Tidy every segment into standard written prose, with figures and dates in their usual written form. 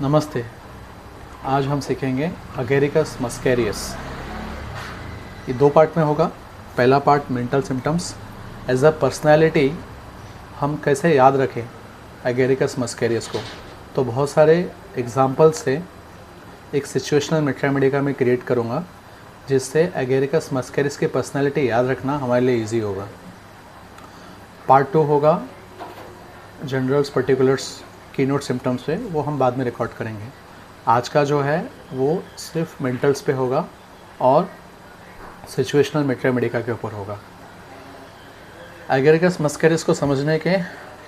नमस्ते। आज हम सीखेंगे अगेरिकस मस्कैरियस। ये दो पार्ट में होगा। पहला part mental symptoms, as a personality हम कैसे याद रखें अगेरिकस मस्कैरियस को। तो बहुत सारे एग्जाम्पल से एक सिचुएशनल मैथमेटिका में क्रिएट करूँगा, जिससे अगेरिकस मस्कैरियस की पर्सनैलिटी याद रखना हमारे लिए ईजी होगा। पार्ट 2 होगा जनरल्स पर्टिकुलर्स कीनोट सिम्टम्स पे, वो हम बाद में रिकॉर्ड करेंगे। आज का जो है वो सिर्फ मेंटल्स पे होगा और सिचुएशनल मैथमेटिका के ऊपर होगा। अगेरिकस मस्कैरियस को समझने के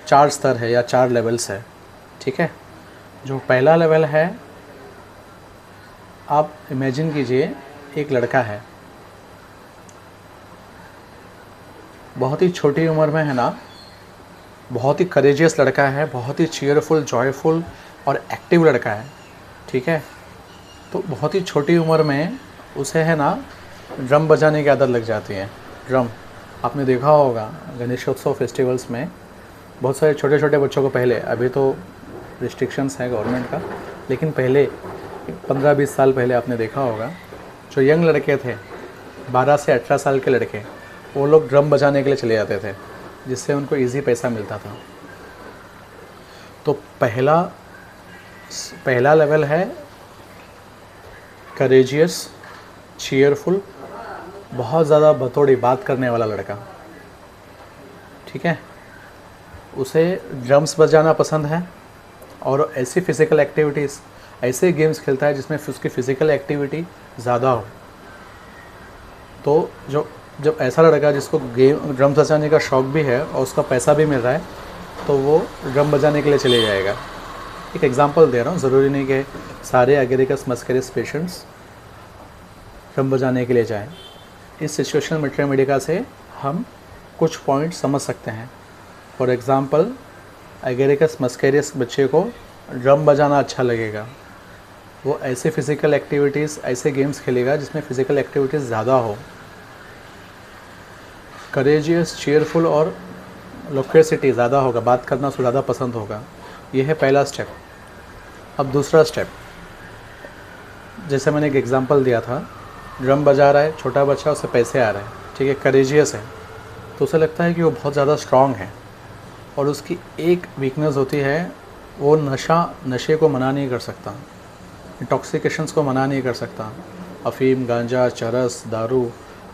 4 स्तर है या 4 लेवल्स है, ठीक है। जो पहला लेवल है, आप इमेजिन कीजिए एक लड़का है, बहुत ही छोटी उम्र में है ना, बहुत ही करेजियस लड़का है, बहुत ही चीयरफुल, जॉयफुल और एक्टिव लड़का है, ठीक है। तो बहुत ही छोटी उम्र में उसे है ना ड्रम बजाने की आदत लग जाती है। ड्रम आपने देखा होगा गणेशोत्सव फेस्टिवल्स में, बहुत सारे छोटे छोटे बच्चों को पहले, अभी तो रिस्ट्रिक्शंस है गवर्नमेंट का, लेकिन पहले 15-20 साल पहले आपने देखा होगा, जो यंग लड़के थे 12 से 18 साल के लड़के, वो लोग ड्रम बजाने के लिए चले जाते थे, जिससे उनको इजी पैसा मिलता था। तो पहला लेवल है करेजियस, चीयरफुल, बहुत ज़्यादा बतौड़ी बात करने वाला लड़का, ठीक है। उसे ड्रम्स बजाना पसंद है और ऐसी फ़िज़िकल एक्टिविटीज़, ऐसे गेम्स खेलता है जिसमें उसकी फ़िज़िकल एक्टिविटी ज़्यादा हो। तो जब ऐसा लड़का जिसको ड्रम बजाने का शौक़ भी है और उसका पैसा भी मिल रहा है, तो वो ड्रम बजाने के लिए चले जाएगा। एक एग्जांपल दे रहा हूँ, ज़रूरी नहीं कि सारे अगेरिकस मस्कैरियस पेशेंट्स ड्रम बजाने के लिए जाएं। इस सिचुएशनल मैथमेटिका से हम कुछ पॉइंट समझ सकते हैं। फॉर एग्ज़ाम्पल, अगेरिकस मस्कैरियस बच्चे को ड्रम बजाना अच्छा लगेगा, वो ऐसे फ़िज़िकल एक्टिविटीज़, ऐसे गेम्स खेलेगा जिसमें फ़िज़िकल एक्टिविटीज़ ज़्यादा हो। करेजियस, चीयरफुल और लोक्वेसिटी ज़्यादा होगा, बात करना उसको ज़्यादा पसंद होगा। ये है पहला स्टेप। अब दूसरा स्टेप, जैसे मैंने एक एग्जांपल दिया था, ड्रम बजा रहा है छोटा बच्चा, उससे पैसे आ रहे हैं, ठीक है, करेजियस है, तो उसे लगता है कि वो बहुत ज़्यादा स्ट्रांग है। और उसकी एक वीकनेस होती है, वो नशे को मना नहीं कर सकता, इंटॉक्सिकेशंस को मना नहीं कर सकता। अफ़ीम, गांजा, चरस, दारू,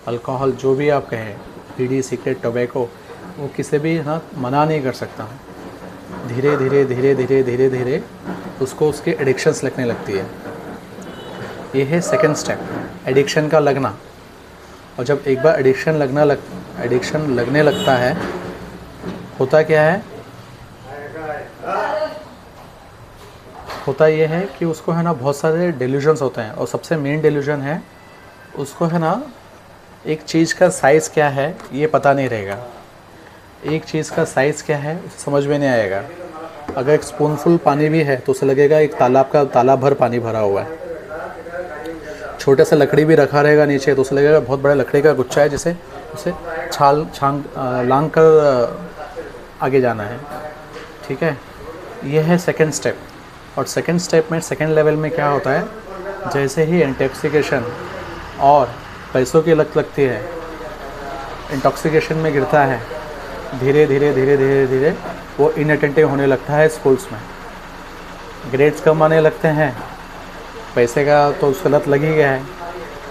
अल्कोहल, जो भी आप कहें, बीड़ी, सिगरेट, टोबैको, वो किसी भी ना मना नहीं कर सकता। धीरे धीरे धीरे धीरे धीरे धीरे उसको उसके एडिक्शंस लगने लगती है। ये है सेकंड स्टेप, एडिक्शन का लगना। और जब एक बार एडिक्शन लगने लगता है, होता क्या है, होता ये है कि उसको है ना बहुत सारे डेल्यूजन्स होते हैं, और सबसे मेन डेल्यूजन है उसको है ना एक चीज़ का साइज़ क्या है ये पता नहीं रहेगा। एक चीज़ का साइज़ क्या है उसे समझ में नहीं आएगा। अगर एक स्पूनफुल पानी भी है तो उसे लगेगा एक तालाब भर पानी भरा हुआ है। छोटे से लकड़ी भी रखा रहेगा नीचे, तो उसे लगेगा बहुत बड़ा लकड़ी का गुच्छा है, जिसे उसे लांग कर आगे जाना है, ठीक है। यह है सेकंड स्टेप। और सेकंड स्टेप में, सेकंड लेवल में क्या होता है, जैसे ही इंटॉक्सिकेशन और पैसों की लत लगती है, इंटॉक्सिकेशन में गिरता है, धीरे धीरे धीरे धीरे धीरे वो इनअटेंटिव होने लगता है। स्कूल्स में ग्रेड्स कम आने लगते हैं, पैसे का तो उसको लत लगी गया है,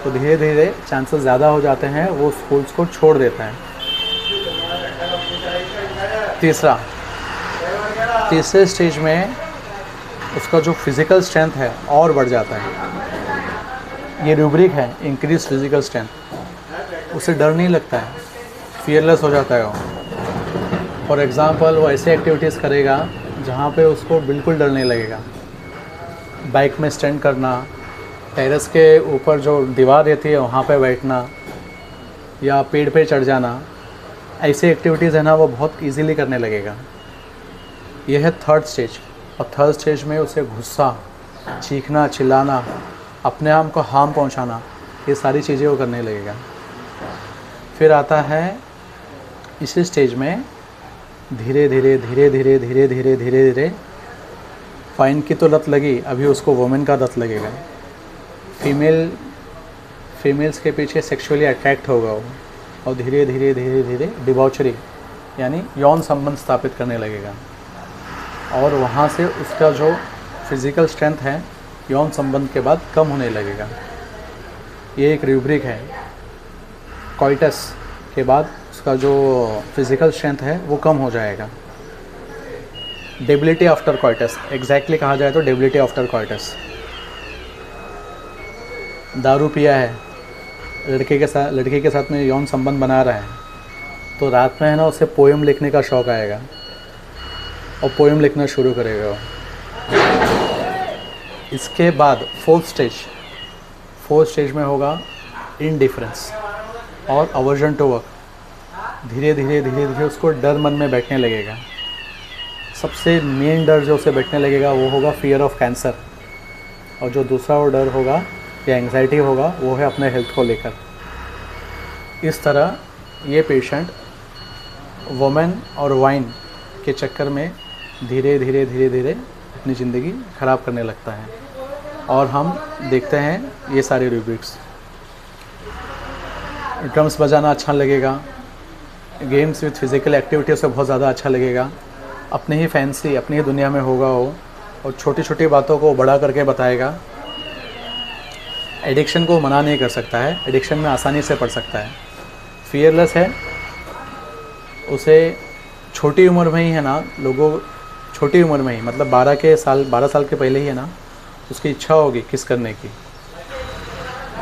तो धीरे धीरे चांसेस ज़्यादा हो जाते हैं वो स्कूल्स को छोड़ देता है। तीसरे स्टेज में उसका जो फिज़िकल स्ट्रेंथ है और बढ़ जाता है। ये रूब्रिक है, इंक्रीज फिज़िकल स्ट्रेंथ। उसे डर नहीं लगता है, फियरलेस हो जाता है वो। फॉर एग्ज़ाम्पल, वो ऐसे एक्टिविटीज़ करेगा जहाँ पे उसको बिल्कुल डर नहीं लगेगा। बाइक में स्टैंड करना, टेरेस के ऊपर जो दीवार रहती है वहाँ पे बैठना, या पेड़ पे चढ़ जाना, ऐसी एक्टिविटीज़ है ना वो बहुत इजीली करने लगेगा। यह है थर्ड स्टेज। और थर्ड स्टेज में उसे गुस्सा, चीखना, चिल्लाना, अपने आप को हार्म पहुँचाना, ये सारी चीज़ें वो करने लगेगा। फिर आता है इसी स्टेज में धीरे धीरे धीरे धीरे धीरे धीरे धीरे धीरे वाइन की तो लत लगी, अभी उसको वुमेन का लत लगेगा। फीमेल्स के पीछे सेक्सुअली अट्रैक्ट होगा वो, और धीरे धीरे धीरे धीरे डिबॉचरी यानी यौन संबंध स्थापित करने लगेगा, और वहाँ से उसका जो फिज़िकल स्ट्रेंथ है यौन संबंध के बाद कम होने लगेगा। ये एक रूब्रिक है। कॉइटस के बाद उसका जो फिज़िकल स्ट्रेंथ है वो कम हो जाएगा। डेबिलिटी आफ्टर कॉइटस, एग्जैक्टली कहा जाए तो डेबिलिटी आफ्टर कॉइटस। दारू पिया है, लड़के के साथ में यौन संबंध बना रहा है, तो रात में है ना उसे पोएम लिखने का शौक़ आएगा और पोएम लिखना शुरू करेगा वो। इसके बाद फोर्थ स्टेज में होगा इनडिफरेंस और अवर्जन टू वर्क। धीरे धीरे उसको डर मन में बैठने लगेगा। सबसे मेन डर जो उसे बैठने लगेगा वो होगा फियर ऑफ कैंसर, और जो दूसरा वो डर होगा या एंग्जाइटी होगा वो है अपने हेल्थ को लेकर। इस तरह ये पेशेंट वुमेन और वाइन के चक्कर में धीरे धीरे अपनी ज़िंदगी ख़राब करने लगता है, और हम देखते हैं ये सारे रूब्रिक्स। ड्रम्स बजाना अच्छा लगेगा, गेम्स विथ फिज़िकल एक्टिविटी उसे बहुत ज़्यादा अच्छा लगेगा, अपनी ही फैंसी अपनी ही दुनिया में होगा वो, और छोटी छोटी बातों को बड़ा करके बताएगा। एडिक्शन को मना नहीं कर सकता है, एडिक्शन में आसानी से पड़ सकता है। फियरलेस है, उसे छोटी उम्र में ही है ना छोटी उम्र में ही मतलब 12 साल के पहले ही है ना उसकी इच्छा होगी किस करने की।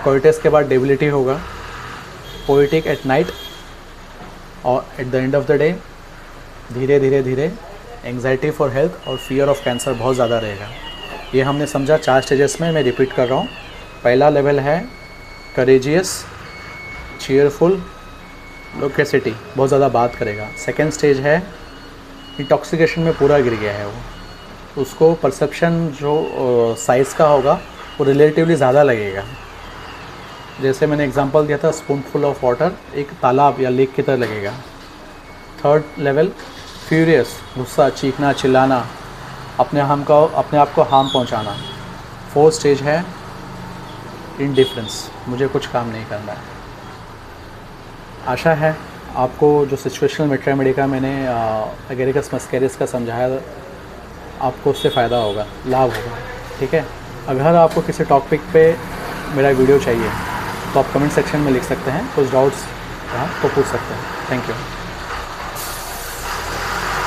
कोइटस के बाद डेबिलिटी होगा, पोएटिक एट नाइट, और at the end of the day धीरे धीरे एंग्जाइटी फॉर हेल्थ और फियर ऑफ कैंसर बहुत ज़्यादा रहेगा। ये हमने समझा 4 स्टेजेस में, मैं रिपीट कर रहा हूँ। पहला लेवल है करेजियस, चीयरफुल, लोकेसिटी, बहुत ज़्यादा बात करेगा। सेकेंड स्टेज है इंटॉक्सिकेशन में पूरा गिर गया है वो, उसको परसेप्शन जो साइज़ का होगा वो रिलेटिवली ज़्यादा लगेगा। जैसे मैंने एग्जांपल दिया था स्पूनफुल ऑफ वाटर, एक तालाब या लेक की तरह लगेगा। थर्ड लेवल फ्यूरियस, गुस्सा, चीखना, चिल्लाना, अपने आप को हार्म पहुंचाना। फोर्थ स्टेज है इनडिफरेंस, मुझे कुछ काम नहीं करना है। आशा है आपको जो सिचुएशनल मेट्रिमोनी का मैंने एगेरिकस मस्कैरिस का समझाया, आपको उससे फ़ायदा होगा, लाभ होगा। ठीक है, अगर आपको किसी टॉपिक पे मेरा वीडियो चाहिए तो आप कमेंट सेक्शन में लिख सकते हैं, कुछ डाउट्स तो पूछ सकते हैं। Thank you.